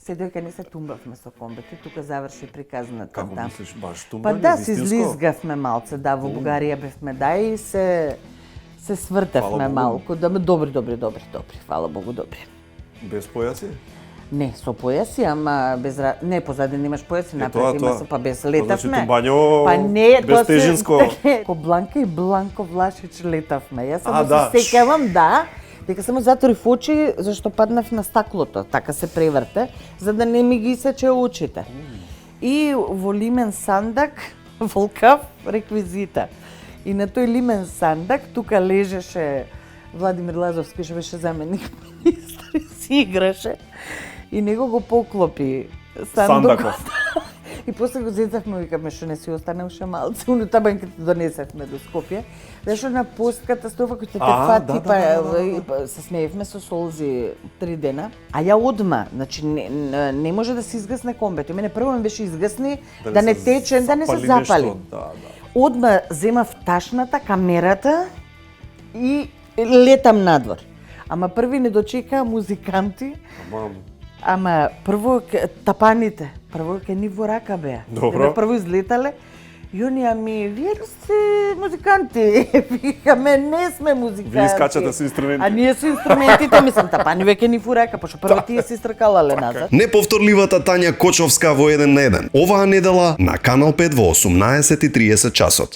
се дека не се тумбавме со комбето, тука заврши приказната. Како да. мислиш, баш Па тумбање, да, се вистинско? излизгавме малце, да, во Бугарија бевме, да, и се Фала свртевме Богу. малку, да, добри, фала Богу, добри. Без појаси? Не, со појаси, ама без не позади немаш појаси, напред има тоа. со па без Значи летавме. тумбањо Па не, без тоа се тежинско. ко Бланка и Бланко Влашич летавме. Јас само да. се сеќавам, да, дека само затворив очи зашто паднав на стаклото, така се преврте, за да не ми ги исече очите. И во лимен сандак волкав реквизита. И на тој лимен сандак тука лежеше Владимир Лазовски, што беше заменик министар и си играше. И него го поклопи сандокот. И после го зецавме, викаме, што не си остане уште малце. Уну табанките донесевме до Скопје. Беше на посткатастрофа кој те фати, па се смеевме со солзи 3 дена. А ја одма, значи не може да се изгасне комбето. Мене прво ми беше изгасни, да не тече, да не се запали. Одма земав ташната, камерата и летам надвор. Ама први не дочекаа музиканти. Ама прво тапаните, прво ке ни во рака беа. Добро. Прво излетале и они, ами, вие ли сте музиканти? Викаме, не сме музиканти. Вие скачате со инструменти. А ние со инструментите, мислам, тапани веќе ни фурака, пошто прво тие се истркалале назад. Неповторливата Тања Кочовска во 1 на 1. Оваа недела на Канал 5 во 18:30 часот.